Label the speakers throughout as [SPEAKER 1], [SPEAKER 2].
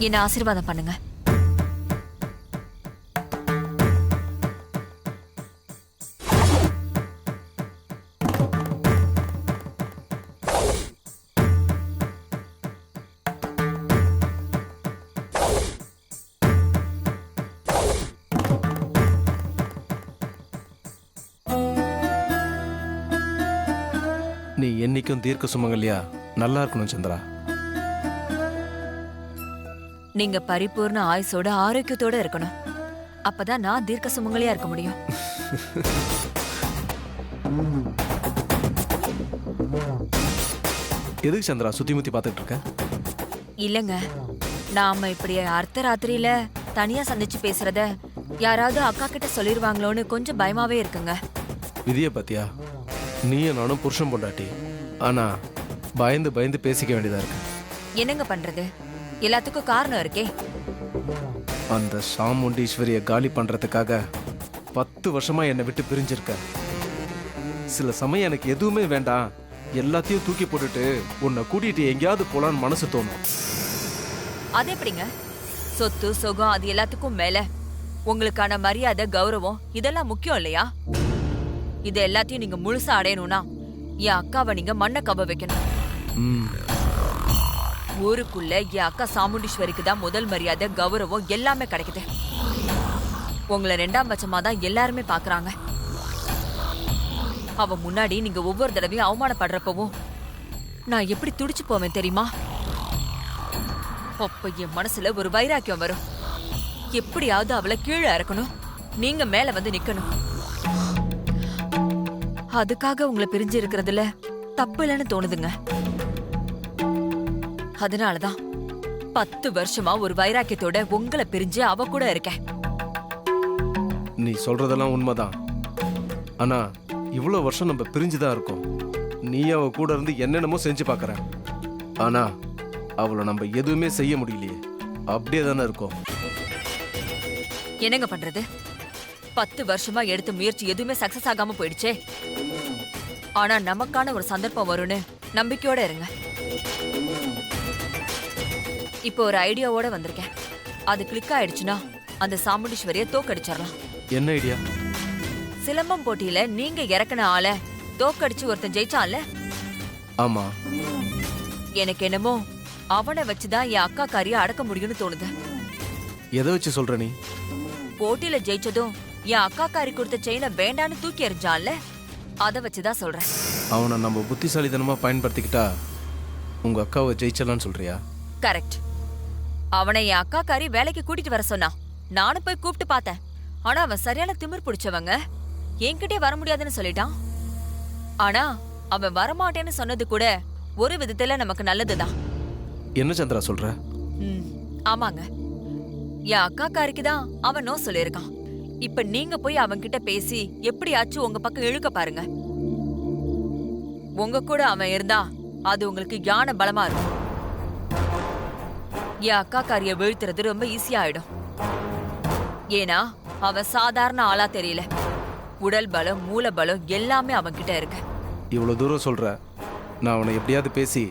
[SPEAKER 1] என்ன ஆசீர்வாதம் பண்ணுங்க.
[SPEAKER 2] நீ என்னைக்கும் தீர்க்க சுமங்கலியா நல்லா இருக்கணும் சந்திரா.
[SPEAKER 1] நீங்க பரிபூர்ண ஆயுசோட ஆரோக்கியத்தோட இருக்கணும். அப்பதான் நான் தீர்க்க சுமங்கலியா இருக்க முடியும்.
[SPEAKER 2] எதுக்கு சந்திரா சுத்தி முத்தி பார்த்துட்டு இருக்க?
[SPEAKER 1] இல்லங்க, நாம இப்படி அர்த்தராத்திரியில தனியா சந்திச்சு பேசுறத யாராவது அக்கா கிட்ட சொல்லிருவாங்களோன்னு கொஞ்சம் பயமாவே இருக்குங்க.
[SPEAKER 2] விதிய பாத்தியா? நீயும் நானும் புருஷன் பொண்டாட்டி, ஆனா பயந்து பயந்து பேசிக்க வேண்டியதா இருக்கு.
[SPEAKER 1] என்னங்க பண்றது? எல்லாத்துக்கும் காரணம் இருக்கே.
[SPEAKER 2] அந்த சாமுண்டீஸ்வரிய காலி பண்றதுக்காக 10 வருஷமா என்னை விட்டு பிரிஞ்சிருக்க. சில சமயம் எனக்கு எதுவுமே வேண்டாம், எல்லாத்தையும் தூக்கி போட்டுட்டு உன்னை கூட்டிட்டு எங்கேயாவது போலான்னு மனசு தோணும்.
[SPEAKER 1] அது எப்படிங்க? சொத்து சுகம் அது எல்லாத்துக்கும் மேல உங்களுக்கான மரியாதை கௌரவம் இதெல்லாம் முக்கியம் இல்லையா? இது எல்லாத்தையும் நீங்க முழுசா அடையணும்னா என் அக்காவை நீங்க மண்ணை கவ வைக்கணும். ஊருக்குள்ள என் அக்கா சாமுண்டீஸ்வரிக்கு தான் முதல் மரியாதை கௌரவம் எல்லாமே கிடைக்குது. உங்களை 2ஆம் பட்சமா தான் எல்லாருமே பாக்குறாங்க. அவ முன்னாடி நீங்க ஒவ்வொரு தடவையும் அவமானப்படுறப்பவும் நான் எப்படி துடிச்சு போவேன் தெரியுமா? அப்ப என் மனசுல ஒரு வைராக்கியம் வரும். எப்படியாவது அவளை கீழே இறக்கணும், நீங்க மேல வந்து நிக்கணும். அதுக்காக உங்களை பிரிஞ்சு இருக்கிறதுல தப்பு இல்லைன்னு தோணுதுங்க. அதனாலதான் 10 வருஷமா ஒரு வைராக்கியத்தோட உங்களை பிரிஞ்சு அவ கூட இருக்கேன்.
[SPEAKER 2] நீ சொல்றதெல்லாம் உண்மைதான், ஆனா இவ்வளவு வருஷம் நம்ம பிரிஞ்சுதான் இருக்கோம். நீ அவ கூட இருந்து என்னென்னமோ செஞ்சு பாக்குற, ஆனா அவளை நம்ம எதுவுமே செய்ய முடியலையே. அப்படியே தானே இருக்கோம்.
[SPEAKER 1] என்னங்க பண்றது? 10 வருஷமா எடுத்த முயற்சி எதுவுமே சக்சஸ் ஆகாம போயிடுச்சே. ஆனா நமக்கான ஒரு சந்தர்ப்பம் வரும்னு நம்பிக்கையோட இருங்க. இப்போ ஒரு ஐடியாவோட வந்திருக்கேன். அது கிளிக் ஆயிடுச்சுன்னா அந்த சாமுண்டீஸ்வரிய தோக்கடிச்சிடலாம்.
[SPEAKER 2] என்ன ஐடியா?
[SPEAKER 1] சிலம்பம் போட்டியில நீங்க இறக்குன ஆள தோக்கடிச்சு ஒருத்தன் ஜெயிச்சான்ல?
[SPEAKER 2] ஆமா.
[SPEAKER 1] எனக்கு என்னமோ அவனை வச்சுதான் என் அக்கா காரிய அடக்க முடியும்னு தோணுது.
[SPEAKER 2] எதை வச்சு சொல்ற நீ?
[SPEAKER 1] போட்டியில ஜெயிச்சதும் என் அக்கா காரி கொடுத்த செயினை வேண்டான்னு தூக்கி எறிஞ்சான்ல, அதை வச்சுதான் சொல்றேன்.
[SPEAKER 2] அவனை நம்ம புத்திசாலித்தனமா பயன்படுத்திக்கிட்டா உங்க அக்காவை ஜெயிச்சலான்னு சொல்றியா?
[SPEAKER 1] கரெக்ட். அவனை என் அக்கா காரி வேலைக்கு கூட்டிட்டு வர சொன்னா. நானும் போய் கூப்பிட்டு பார்த்தேன். ஆனா அவன் சரியான திமிர் பிடிச்சவங்க. என்கிட்டே வர முடியாதுன்னு சொல்லிட்டான். ஆனா அவன் வரமாட்டேன்னு சொன்னது கூட ஒரு விதத்துல நமக்கு நல்லதுதான்.
[SPEAKER 2] என்ன சந்திரா சொல்ற?
[SPEAKER 1] ஆமாங்க, என் அக்கா காரிக்கு தான் அவன் நோ சொல்லியிருக்கான். இப்ப நீங்க போய் அவன்கிட்ட பேசி எப்படியாச்சும் உங்க பக்கம் இழுக்க பாருங்க. உங்க கூட அவன் இருந்தா அது உங்களுக்கு ஞான பலமா இருக்கும். என் அக்கா காரிய வீழ்த்துறது ரொம்ப ஈஸியா ஆயிடும். ஏன்னா அவன் சாதாரண ஆளா தெரியல. உடல் பலம் மூல பலம் எல்லாமே அவன் கிட்ட இருக்கு.
[SPEAKER 2] இவ்வளவு தூரம் சொல்ற, நான் அவனை எப்படியாவது பேசி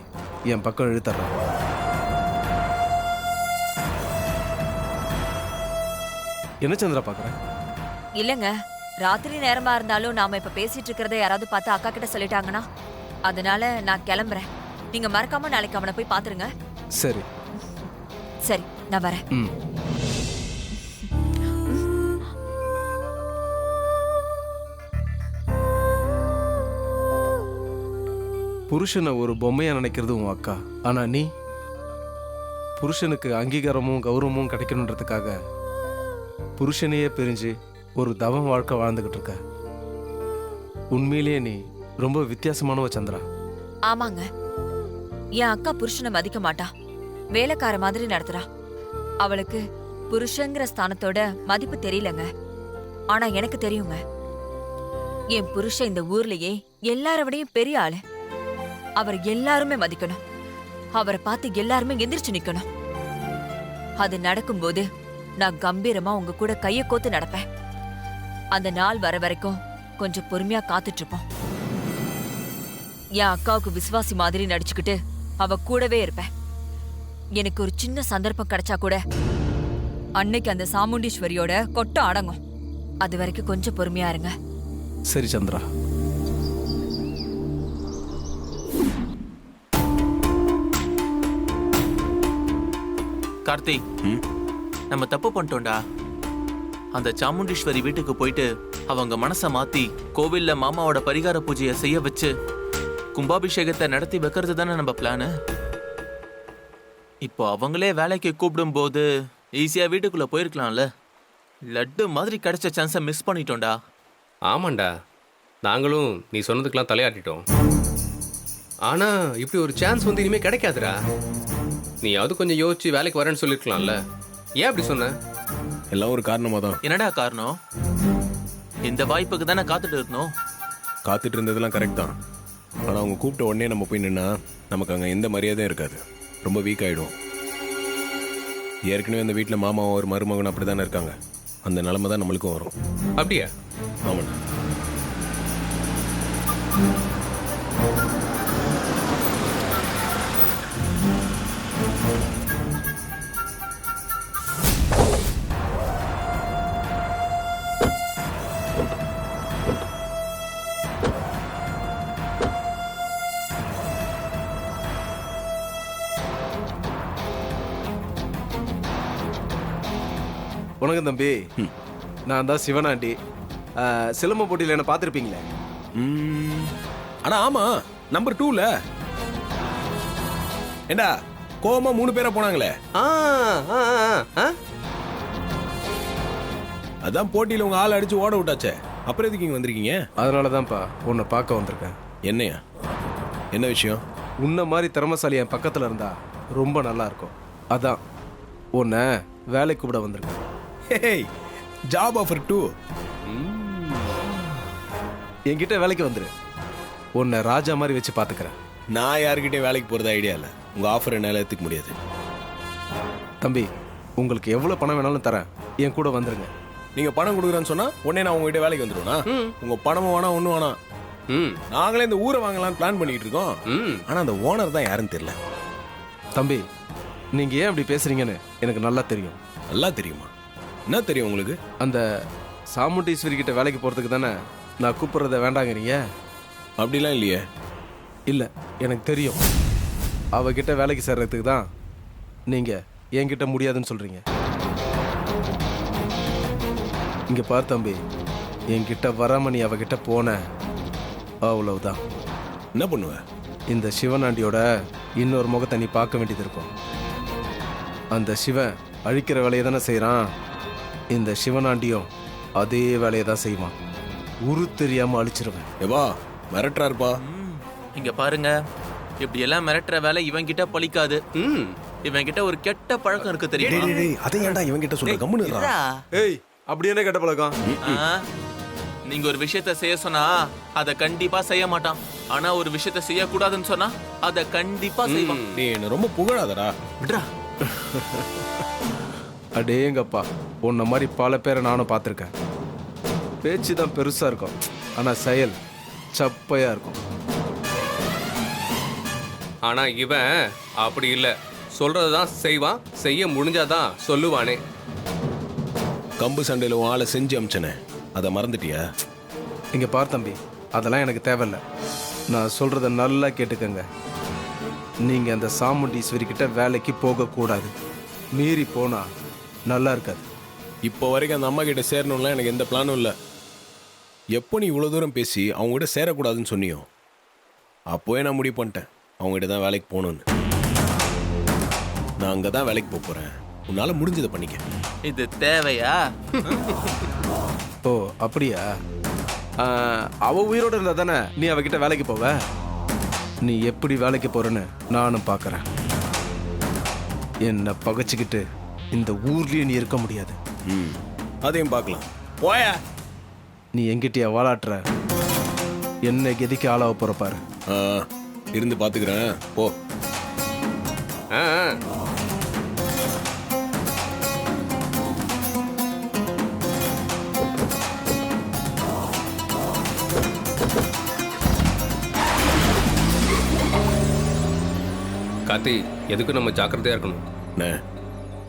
[SPEAKER 2] என் பக்கம் இழுத்துறேன். என்ன சந்திரா பாக்குற?
[SPEAKER 1] இல்லங்க, ராத்திரி நேரமா இருந்தாலும் நாம இப்ப பேசிட்டு இருக்கிறத யாராவது பார்த்து அக்கா கிட்ட சொல்லிட்டாங்கன்னா, அதனால நான் கிளம்புறேன். நீங்க மறக்காம நாளைக்கு அவனை போய் பாத்துருங்க.
[SPEAKER 2] சரி
[SPEAKER 1] சரி, நான் வரேன்.
[SPEAKER 2] புருஷனை ஒரு பொம்மையா நினைக்கிறது உன் அக்கா, ஆனா நீ புருஷனுக்கு அங்கீகாரமும் கௌரவமும் கிடைக்கணுன்றதுக்காக புருஷனையே பிரிஞ்சு ஒரு தவம் வாழ்க்கை வாழ்ந்துகிட்டு இருக்க. உண்மையிலேயே நீ ரொம்ப வித்தியாசமானவ சந்திரா.
[SPEAKER 1] ஆமாங்க, என் அக்கா புருஷனை மதிக்க மாட்டா, வேலைக்கார மாதிரி நடத்துறா. அவளுக்கு புருஷங்கிற ஸ்தானத்தோட மதிப்பு தெரியலங்க. ஆனா எனக்கு தெரியுங்க. என் புருஷன் இந்த ஊர்லயே எல்லாரவிடையும் பெரிய ஆளு. அவர் எல்லாருமே மதிக்கணும். அவரை பார்த்து எல்லாருமே எந்திரிச்சு நிக்கணும். அது நடக்கும்போது நான் கம்பீரமா உங்க கூட கைய கோத்து நடப்பேன். அந்த நாள் வர வரைக்கும் கொஞ்சம் பொறுமையா காத்துட்டு இருப்போம். என் அக்காவுக்கு விசுவாசி மாதிரி நடிச்சுக்கிட்டு அவ கூடவே இருப்பேன். எனக்கு ஒரு சின்ன சந்தர்ப்பம் கிடைச்சா கூட அன்னைக்கு அந்த சாமுண்டீஸ்வரியோட கொட்டம் அடங்கும். அது வரைக்கும் கொஞ்சம் பொறுமையா இருங்க.
[SPEAKER 2] சரி சந்திரா.
[SPEAKER 3] கார்த்திக், நம்ம தப்பு பண்ணிட்டோம்டா. அந்த சாமுண்டீஸ்வரி வீட்டுக்கு போயிட்டு அவங்க மனசை மாத்தி கோவில்ல மாமாவோட பரிகார பூஜையை செய்ய வச்சு கும்பாபிஷேகத்தை நடத்தி வைக்கிறது தானே நம்ம பிளானு. இப்போ அவங்களே வேலைக்கு கூப்பிடும் போது ஈஸியா வீட்டுக்குள்ள போயிருக்கலாம்ல. லட்டு மாதிரி கிடைச்ச சான்ஸை மிஸ் பண்ணிட்டோம்டா.
[SPEAKER 4] ஆமாண்டா, நாங்களும் நீ சொன்னதுக்கெல்லாம் தலையாட்டிட்டோம். ஆனா இப்படி ஒரு சான்ஸ் வந்து இனிமே கிடைக்காதுடா. நீயாவது கொஞ்சம் யோசிச்சு வேலைக்கு வரேன்னு சொல்லிருக்கலாம்ல. ஏன் அப்படி சொன்ன?
[SPEAKER 5] எல்லாம் ஒரு காரணமாக தான்.
[SPEAKER 3] என்னடா காரணம்? இந்த வாய்ப்புக்கு தானே காத்துட்டு இருந்தோம்.
[SPEAKER 5] காத்துட்டு இருந்ததெல்லாம் கரெக்ட் தான். ஆனால் அவங்க கூப்பிட்ட உடனே நம்ம போய் நின்னா நமக்கு அங்கே எந்த மரியாதையும் இருக்காது. ரொம்ப வீக் ஆகிடும். ஏற்கனவே அந்த வீட்டில் மாமாவும் ஒரு மருமகன் அப்படி தானே இருக்காங்க. அந்த நிலைமை தான் நம்மளுக்கும் வரும்.
[SPEAKER 4] அப்படியா?
[SPEAKER 5] ஆமாண்ணா.
[SPEAKER 2] வணக்கம் தம்பி. நான் தான் சிவனாண்டி. சிலம்ப போட்டியில் என்ன பார்த்துருப்பீங்களே.
[SPEAKER 5] ஆனால் ஆமாம், நம்பர் 2ல ஏண்டா கோவமா 3 பேரா போனாங்களே. அதான் போட்டியில் உங்க ஆள் அடிச்சு ஓட விட்டாச்சே. அப்புறம் எதுக்கு இங்கே வந்திருக்கீங்க?
[SPEAKER 2] அதனால தான்ப்பா உன்னை பார்க்க வந்திருக்கேன்.
[SPEAKER 5] என்னையா? என்ன விஷயம்?
[SPEAKER 2] உன்னை மாதிரி திறமசாலி என் பக்கத்தில் இருந்தா ரொம்ப நல்லா இருக்கும். அதான் உன்னை வேலைக்கு கூப்பிட வந்திருக்கேன்.
[SPEAKER 5] Job offer 2.
[SPEAKER 2] என்கிட்ட வேலைக்கு வந்துரு. உன்னை ராஜா மாதிரி வச்சு பார்த்துக்கிறேன்.
[SPEAKER 5] நான் யாருக்கிட்டையும் வேலைக்கு போகிறது ஐடியா இல்லை. உங்கள் ஆஃபர் என்னால் ஏற்றுக்க முடியாது.
[SPEAKER 2] தம்பி, உங்களுக்கு எவ்வளோ பணம் வேணாலும் தரேன். என் கூட வந்துருங்க.
[SPEAKER 5] நீங்கள் பணம் கொடுக்குறேன்னு சொன்னால் உடனே நான் உங்ககிட்ட வேலைக்கு வந்துடுவேண்ணா. உங்கள் பணமும் வேணாம், ஒன்றும் வேணாம். நாங்களே இந்த ஊரை வாங்கலாம்னு பிளான் பண்ணிட்டு இருக்கோம். ஆனால் அந்த ஓனர் தான் யாருன்னு தெரியல.
[SPEAKER 2] தம்பி, நீங்கள் ஏன் அப்படி பேசுறீங்கன்னு எனக்கு நல்லா தெரியும்.
[SPEAKER 5] நல்லா தெரியுமா? என்ன தெரியும் உங்களுக்கு?
[SPEAKER 2] அந்த சாமுண்டீஸ்வரி கிட்ட வேலைக்கு போகிறதுக்கு தானே நான் கூப்பிட்றத வேண்டாங்கிறீங்க.
[SPEAKER 5] அப்படிலாம் இல்லையே.
[SPEAKER 2] இல்லை, எனக்கு தெரியும். அவகிட்ட வேலைக்கு சேர்றதுக்கு தான் நீங்கள் என்கிட்ட முடியாதுன்னு சொல்கிறீங்க. இங்கே பார் தம்பி, என்கிட்ட வராம நீ அவகிட்ட போன அவ்வளவுதான்.
[SPEAKER 5] என்ன பண்ணுவ?
[SPEAKER 2] இந்த சிவனாண்டியோட இன்னொரு முகத்தை நீ பார்க்க வேண்டியது இருக்கும். அந்த சிவன் அழிக்கிற வேலையை தானே செய்கிறான். இந்த சிவனாண்டியும் அதே வேலையை தான் செய்வான். உரு தெரியாமல் அழிச்சிருவேன்.
[SPEAKER 5] ஏவா மிரட்டுறாருப்பா.
[SPEAKER 3] இங்க பாருங்க, இப்படி எல்லாம் மிரட்டுற வேலை இவன் கிட்ட பலிக்காது. இவன் கிட்ட ஒரு கெட்ட பழக்கம் இருக்கு தெரியுமா?
[SPEAKER 5] அதை ஏன்டா இவன் கிட்ட சொல்ற? கம்முன்னு.
[SPEAKER 2] ஏய், அப்படி என்ன கெட்ட பழக்கம்?
[SPEAKER 3] நீங்க ஒரு விஷயத்த செய்ய சொன்னா அதை கண்டிப்பா செய்ய மாட்டான். ஆனா ஒரு விஷயத்த செய்யக்கூடாதுன்னு சொன்னா அதை கண்டிப்பா செய்வான்.
[SPEAKER 5] நீ என்ன ரொம்ப புகழாதடா.
[SPEAKER 3] விட்றா.
[SPEAKER 2] அடேங்கப்பா, உன்ன மாதிரி பல பேரை நானும் பார்த்துருக்கேன். பேச்சு தான் பெருசா இருக்கும், ஆனா செயல் சப்பையா இருக்கும்.
[SPEAKER 4] ஆனா இவன் அப்படி இல்லை. சொல்றதுதான் செய்வான், செய்ய முடிஞ்சாதான் சொல்லுவானே.
[SPEAKER 5] கம்பு சண்டையில் உன் ஆளை செஞ்சு அமிச்சனே, அதை மறந்துட்டியா?
[SPEAKER 2] இங்க பார் தம்பி, அதெல்லாம் எனக்கு தேவையில்ல. நான் சொல்றத நல்லா கேட்டுக்கங்க. நீங்க அந்த சாமுண்டீஸ்வரி கிட்ட வேலைக்கு போகக்கூடாது. மீறி போனா நல்லா இருக்காது.
[SPEAKER 5] இப்போ வரைக்கும் அந்த அம்மா கிட்ட சேரணும்லாம் எனக்கு எந்த பிளானும் இல்லை. எப்போ நீ இவ்வளோ தூரம் பேசி அவங்ககிட்ட சேரக்கூடாதுன்னு சொன்னியோ அப்போவே நான் முடிவு பண்ணிட்டேன் அவங்ககிட்ட தான் வேலைக்கு போகணுன்னு. நான் அங்கே தான் வேலைக்கு போகிறேன். உன்னால் முடிஞ்சதை பண்ணிக்க.
[SPEAKER 3] இது தேவையா?
[SPEAKER 2] ஓ அப்படியா? அவ உயிரோடு இருந்தா தானே நீ அவகிட்ட வேலைக்கு போவ. நீ எப்படி வேலைக்கு போறன்னு நானும் பார்க்கறேன். என்னை பகைச்சிக்கிட்டு இந்த ஊர்லயே நீ இருக்க முடியாது.
[SPEAKER 5] அதையும் பார்க்கலாம். போயா.
[SPEAKER 2] நீ எங்கிட்டயா வாலாட்டுற? என்னை கெதிக்கு ஆளாக போற பாரு.
[SPEAKER 5] இருந்து பார்த்துக்கிறேன், போ.
[SPEAKER 4] கார்த்தி எதுக்கும் நம்ம ஜாக்கிரதையா இருக்கணும்.
[SPEAKER 5] அண்ணே,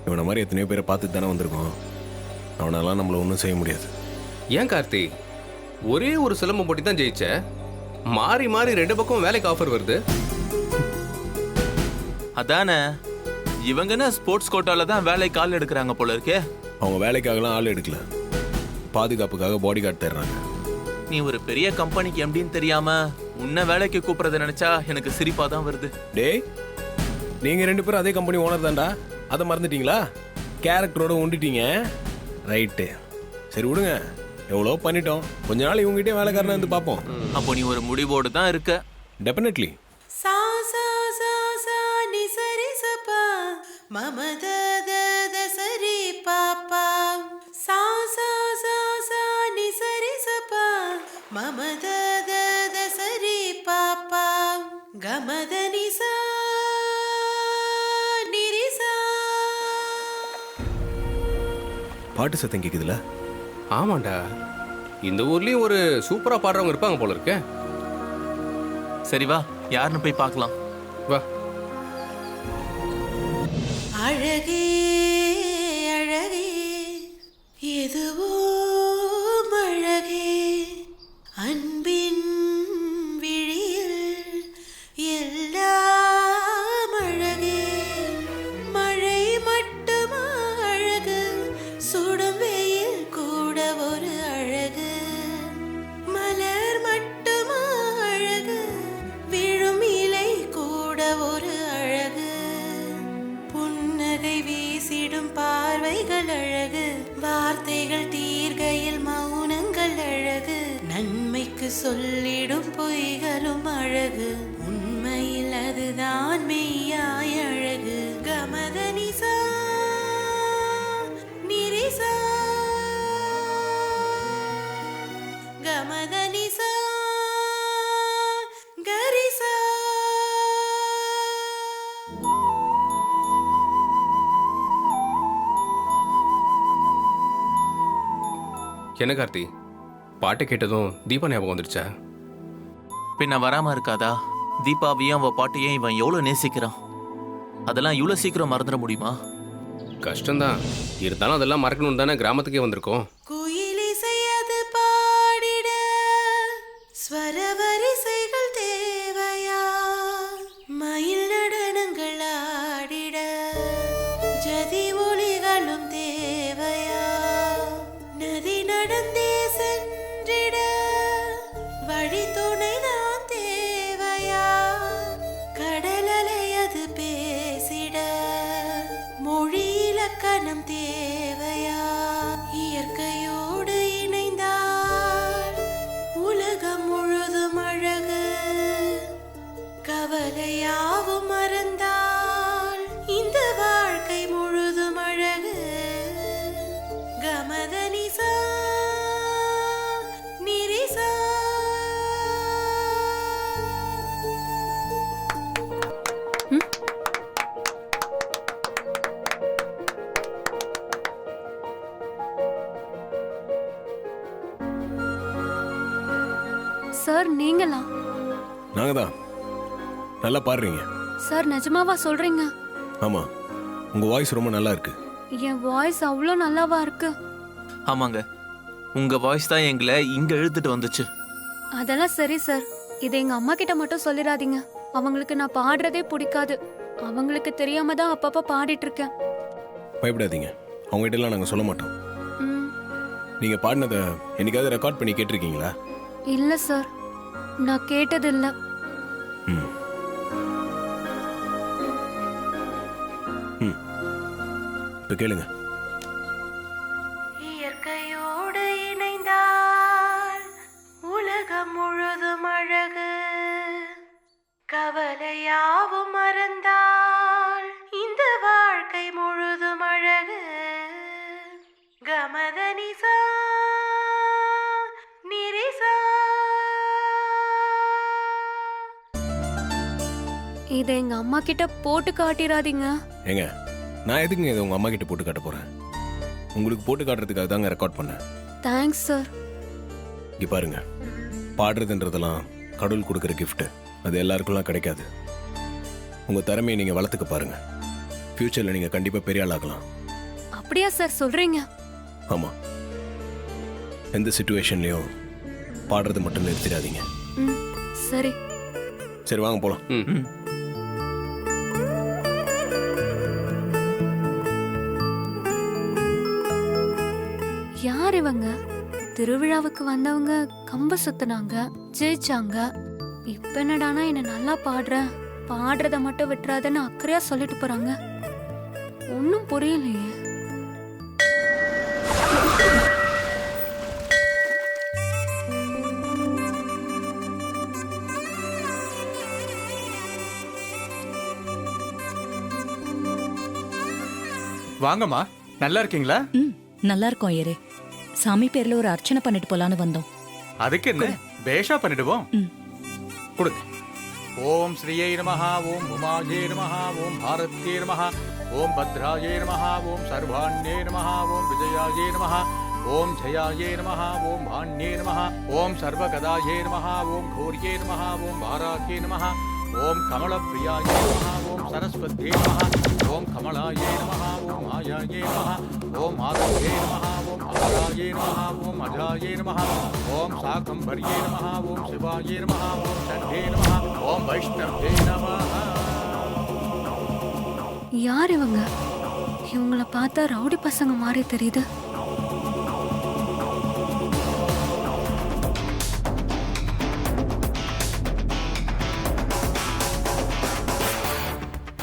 [SPEAKER 5] இவனை மாதிரி எத்தனையோ பேரை பார்த்துட்டு தானே வந்திருக்கோம். அவனாலாம் நம்மளை ஒன்றும் செய்ய முடியாது.
[SPEAKER 4] ஏன் கார்த்தி, ஒரே ஒரு சிலம்பம் போட்டி தான் ஜெயிச்ச, மாறி மாறி 2 பக்கம் வேலைக்கு ஆஃபர் வருது.
[SPEAKER 3] அதானே, இவங்கன்னா ஸ்போர்ட்ஸ் கோட்டால தான் வேலைக்கு ஆள் எடுக்கிறாங்க போல இருக்கே.
[SPEAKER 5] அவங்க வேலைக்காகலாம் ஆள் எடுக்கல, பாதுகாப்புக்காக பாடி கார்டு தர்றாங்க.
[SPEAKER 3] நீ ஒரு பெரிய கம்பெனிக்கு எம்டின்னு தெரியாம உன்னை வேலைக்கு கூப்பிடுறத நினைச்சா எனக்கு சிரிப்பா தான் வருது.
[SPEAKER 5] டேய், நீங்கள் 2 பேரும் அதே கம்பெனி ஓனர் தான்டா, அதை மறந்துட்டீங்களா? கேரக்டரோட உண்டுட்டீங்க. ரைட்டு, சரி விடுங்க, எவ்வளோ பண்ணிட்டோம். கொஞ்ச நாள் இவங்ககிட்டே வேலைக்காரனா இருந்து பார்ப்போம்.
[SPEAKER 3] அப்போ நீ ஒரு முடிவோடு தான் இருக்க.
[SPEAKER 5] டெஃபினெட்லி.
[SPEAKER 6] சா சா சா சா நி சரி சபா மம த த த சரி பாப்பா சா சா சா சா நி சரி சபா மம த த த சரி பாப்பா கமத நி சா நிரி சா.
[SPEAKER 5] பாட்டு சத்தம் கேட்குதுல?
[SPEAKER 4] ஆமாண்டா, இந்த ஊர்லயும் ஒரு சூப்பரா பாடுறவங்க இருப்பாங்க போல இருக்க.
[SPEAKER 3] சரி வா, யாருன்னு போய் பார்க்கலாம்.
[SPEAKER 4] வா.
[SPEAKER 6] அழகே அழகே எதுவோ அழகே அன்பின் விழியில் எல்லாம் அழகே மழை மட்டுமா அழகு சுடும் வெயில் கூட ஒரு அழகு மலர் மட்டுமா அழகு விழும் இலை கூட ஒரு அழகு புன்னகை வீசிடும் பார்வைகள் அழகு வார்த்தைகள் தீர்கையில் மௌனங்கள் அழகு நன்மைக்கு சொல்லிடும் பொய்களும் அழகு உண்மையில் அதுதான் மெய்யாய் அழகு கமத நிசா நிரிசா கமத நிசா கரிசா.
[SPEAKER 4] என்ன கார்த்தி, பாட்டு கேட்டதும் தீபா ஞாபகம் வந்துடுச்சா?
[SPEAKER 3] பின்ன வராம இருக்காதா? தீபாவையும் அவ பாட்டையும் இவன் எவ்வளவு நேசிக்கிறான். அதெல்லாம் இவ்வளவு சீக்கிரம் மறந்துட முடியுமா?
[SPEAKER 4] கஷ்டம்தான், இருந்தாலும் அதெல்லாம் மறக்கணும் தானே கிராமத்துக்கே வந்திருக்கோம்.
[SPEAKER 6] குயிலிசை அது பாடிட ஸ்வரவரிசைகள் தேவையா மயில் நடனங்கள் ஆடிட ஜதி ஒளிகளும் தேவையா நதி நடந்தே சென்றிட வழி துணைதான் தேவையா கடலலை அது பேசிட மொழி இலக்கணம் தேவையா இயற்கையோடு இணைந்தால் உலகம் முழுதும் அழகு கவலையாவும் மறந்தால் இந்த வாழ்க்கை முழுதும் அழகு கமத நிசா நிரிசா.
[SPEAKER 7] சார் நீங்களா?
[SPEAKER 5] நாங்கள் தான். நல்லா பாடுறீங்க.
[SPEAKER 7] சார் நிஜமாவா சொல்றீங்க?
[SPEAKER 5] ஆமாம், உங்கள் வாய்ஸ் ரொம்ப நல்லா இருக்கு.
[SPEAKER 7] என் வாய்ஸ் அவ்வளோ நல்லாவா இருக்கு?
[SPEAKER 3] ஆமாங்க, உங்க வாய்ஸ் தான் எங்களை இங்க இழுத்துட்டு வந்துச்சு.
[SPEAKER 7] அதெல்லாம் சரி சார், இதை எங்க அம்மா கிட்ட மட்டும் சொல்லிடாதீங்க. அவங்களுக்கு நான் பாடுறதே பிடிக்காது. அவங்களுக்கு தெரியாம தான் அப்பப்ப பாடிட்டு இருக்கேன்.
[SPEAKER 5] பயப்படாதீங்க, அவங்ககிட்டலாம் நாங்கள் சொல்ல மாட்டோம்.
[SPEAKER 7] ம்,
[SPEAKER 5] நீங்கள் பாடினதை என்னைக்காவது ரெக்கார்ட் பண்ணி கேட்டிருக்கீங்களா?
[SPEAKER 7] இல்ல சார், நான் கேட்டது இல்ல.
[SPEAKER 5] ம் ம் இப்போ கேளுங்க.
[SPEAKER 6] இயற்கையோடு இணைந்தால் உலகம் முழுதும் அழகு கவலையாவும் மறந்தால் இந்த வாழ்க்கை முழுதும் அழகு கமத நிசா நிரிசா.
[SPEAKER 7] இதை எங்க அம்மா கிட்ட போட்டு காட்டிடாதீங்க.
[SPEAKER 5] ஏங்க, நான் எதுக்குங்க இதை உங்கள் அம்மா கிட்ட போட்டு காட்ட போகிறேன்? உங்களுக்கு போட்டு காட்டுறதுக்காக தாங்க ரெக்கார்ட் பண்ணேன்.
[SPEAKER 7] Thanks sir.
[SPEAKER 5] இங்கே பாருங்க, பாடுறதுன்றதெல்லாம் கடவுள் கொடுக்குற கிஃப்ட். அது எல்லாருக்கும்லாம் கிடைக்காது. உங்கள் திறமையை நீங்கள் வளர்த்துக்க பாருங்கள். ஃப்யூச்சரில் நீங்கள் கண்டிப்பாக பெரிய ஆளாகலாம்.
[SPEAKER 7] அப்படியா சார் சொல்றீங்க?
[SPEAKER 5] ஆமாம், எந்த சுச்சுவேஷன்லையும் பாடுறது மட்டும் நிறுத்திடாதீங்க.
[SPEAKER 7] ம், சரி.
[SPEAKER 5] சரி வாங்க போகலாம்.
[SPEAKER 4] ம்
[SPEAKER 7] யார் இவங்க? திருவிழாவுக்கு வந்தவங்க கம்ப சுத்துனாங்க, ஜெயிச்சாங்க. இப்ப என்னடானா என்ன நல்லா பாடுறத மட்டும் விட்டுறாதன்னு அக்கறையா சொல்லிட்டு போறாங்க. ஒன்னும் புரியலையே.
[SPEAKER 8] வாங்கம்மா, நல்லா இருக்கீங்களா?
[SPEAKER 9] ம், நல்லா இருக்கோம் ஐயரே. சாமி பேர்ல ஒரு அர்ச்சனை பண்ணிட்டு போலான்னு வந்தோம்.
[SPEAKER 8] அதுக்கு என்ன, பேஷா பண்ணிடுவோம்.
[SPEAKER 9] ம்.
[SPEAKER 8] கொடுங்க. ஓம் ஸ்ரீயை நமஹ, ஓம் உமாஜே நமஹ, ஓம் பாரத்யே நமஹ, ஓம் பத்ராஜே நமஹ, ஓம் சர்வாண்யே நமஹ, ஓம் விஜயாஜே நமஹ, ஓம் ஜயாயே நமஹ, ஓம் பாண்யே நமஹ, ஓம் சர்வகதாயே நமஹ, ஓம் கௌரியே நமஹ, ஓம் பாராக்கே நமஹ, ஓம் கமலப்பிரியாயே நமஹ, ஓம் சரஸ்வத்யே நமஹ, ஓம் கமலாயே நமஹ, ஓம் மாயாயே நமஹ, ஓம் மாதவே நமஹ, ஓம் அமராயே நமஹ, ஓம் அஜாயே நமஹ, ஓம் சாகம்பர்யே நமஹ, ஓம் சிவாயே நமஹ, ஓம் சண்டே நமஹ, ஓம் வைஷ்ணவே நமஹ.
[SPEAKER 7] யார் இவங்க? இவங்கள பார்த்தா ரவுடி பசங்க மாதிரி தெரியுது.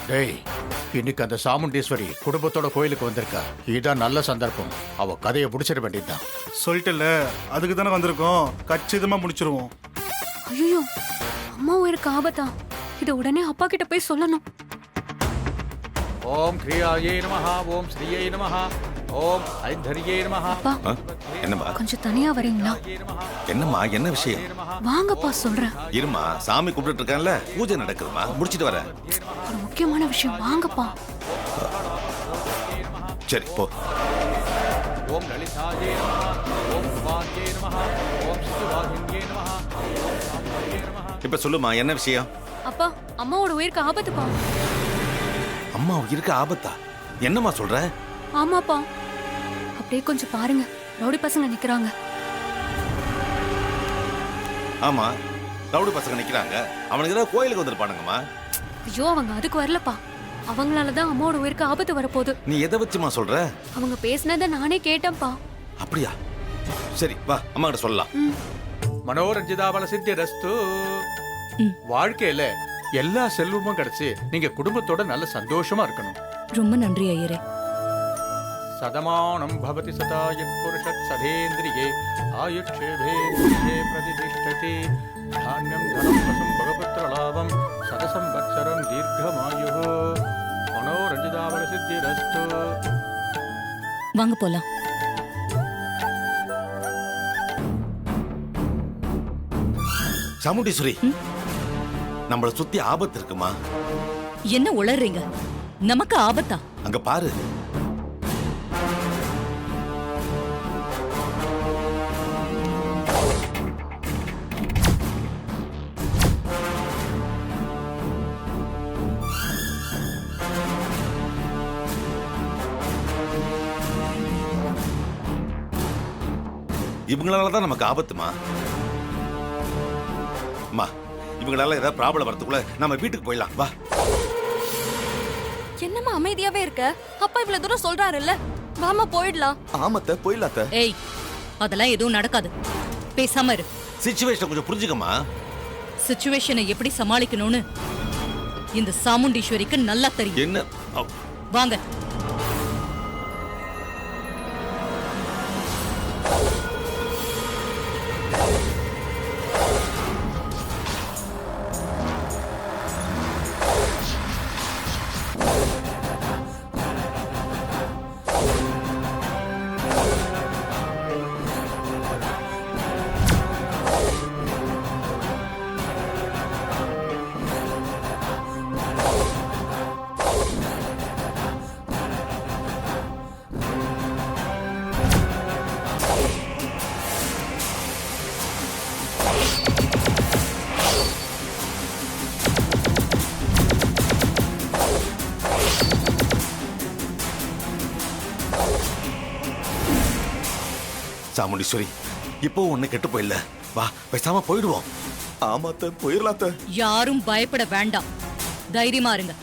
[SPEAKER 8] டேய், இன்னைக்கு அந்த சாமுண்டீஸ்வரி குடும்பத்தோட கோயிலுக்கு வந்திருக்கா. இதான் நல்ல சந்தர்ப்பம். அவ கதையை முடிச்சிட வேண்டியதுதான்.
[SPEAKER 10] சொல்லிட்டல, அதுக்கு தானே வந்திருக்கோம். கச்சிதமா முடிச்சிருவோம்.
[SPEAKER 7] ஐயோ, அம்மா உயிருக்கு ஆபத்தா? இதை உடனே அப்பா கிட்ட போய் சொல்லணும்.
[SPEAKER 8] ஓம் கிரியாயே நமஹ, ஓம் ஸ்ரீயை நமஹ, ஓம் ஐந்தரியே நமஹ.
[SPEAKER 7] அப்பா,
[SPEAKER 11] என்னம்மா
[SPEAKER 7] கொஞ்சம் தனியா வரீங்களா?
[SPEAKER 11] என்னம்மா என்ன விஷயம்?
[SPEAKER 7] வாங்கப்பா சொல்றேன்.
[SPEAKER 11] இருமா, சாமி கூப்பிட்டு இருக்கான்ல, பூஜை நடக்குதுமா, முடிச்சிட்டு வரேன்.
[SPEAKER 7] ஒரு முக்கியமான விஷயம், வாங்கப்பா.
[SPEAKER 11] சரி போ.
[SPEAKER 8] ஓம் லலிதாயே நமஹ, ஓம் குமாரியே நமஹ, ஓம் சிவாஹின்யே நமஹ, ஓம் சாம்பவே நமஹ.
[SPEAKER 11] இப்ப சொல்லுமா, என்ன விஷயம்?
[SPEAKER 7] அப்பா, அம்மாவோட உயிருக்கு ஆபத்துப்பா.
[SPEAKER 11] அம்மா இருக்க ஆபத்தா? என்னம்மா சொல்ற?
[SPEAKER 7] ஆமாப்பா, அப்படியே கொஞ்சம் பாருங்க, ரவுடி பசங்க நிக்கிறாங்க.
[SPEAKER 11] ஆமா, ரவுடி பசங்க நிக்கிறாங்க. அவனுக்கு ஏதாவது கோயிலுக்கு வந்திருப்பானுங்கம்மா.
[SPEAKER 7] ஐயோ, அவங்க அதுக்கு வரலப்பா. அவங்களாலதான் அம்மாவோட உயிருக்கு ஆபத்து வரப்போகுது.
[SPEAKER 11] நீ எதை வச்சுமா சொல்ற?
[SPEAKER 7] அவங்க பேசினதை நானே கேட்டேன்ப்பா.
[SPEAKER 11] அப்படியா? சரி வா, அம்மா கிட்ட சொல்லலாம்.
[SPEAKER 7] ம்.
[SPEAKER 8] மனோரஞ்சிதாபல சித்திரஸ்து.
[SPEAKER 9] ம்.
[SPEAKER 8] வாழ்க்கையில எல்லா செல்வமும் கிடைச்சு நீங்க குடும்பத்தோட நல்ல சந்தோஷமா இருக்கணும்.
[SPEAKER 9] ரொம்ப நன்றி ஐயரே.
[SPEAKER 8] சதமானம் பவதி சதா யத் புருஷத் சதேந்திரியே ஆயுட்சேவேந்திரியே பிரதிதிஷ்டதி தானியம் தனம் பசும் பகபுத்திர லாபம் சதசம்வத்சரம் தீர்க்கமாயுः. மனோரஞ்சிதாபல சித்திரஸ்து.
[SPEAKER 9] வாங்க போலாம்.
[SPEAKER 11] சாமுண்டீஸ்வரி, நம்மள சுத்தி ஆபத்து இருக்குமா?
[SPEAKER 9] என்ன உளறீங்க? நமக்கு ஆபத்தா?
[SPEAKER 11] அங்க பாரு. இவங்களாலதான் நமக்கு ஆபத்துமா? அம்மா, இவங்களால ஏதாவது ப்ராப்ளம் வரதுக்குள்ள நம்ம வீட்டுக்கு போயிடலாம் வா.
[SPEAKER 7] என்னம்மா அமைதியாவே இருக்க? அப்பா இவ்வளவு தூரம் சொல்றாருல்ல, வாமா போயிடலாம்.
[SPEAKER 11] ஆமத்த போயிடலாத்த.
[SPEAKER 9] ஏய், அதெல்லாம் எதுவும் நடக்காது. பேசாம இரு.
[SPEAKER 11] சிச்சுவேஷன் கொஞ்சம் புரிஞ்சுக்கமா.
[SPEAKER 9] சிச்சுவேஷனை எப்படி சமாளிக்கணும்னு இந்த சாமுண்டீஸ்வரிக்கு நல்லா தெரியும்.
[SPEAKER 11] என்ன?
[SPEAKER 9] வாங்க.
[SPEAKER 11] சாமுண்டீஸ்வரி இப்போ ஒண்ணு கெட்டு போயில்ல, வா பேசாம போயிடுவோம்.
[SPEAKER 12] ஆமாத்த, போயிடலாத்த.
[SPEAKER 9] யாரும் பயப்பட வேண்டாம், தைரியமா இருங்க.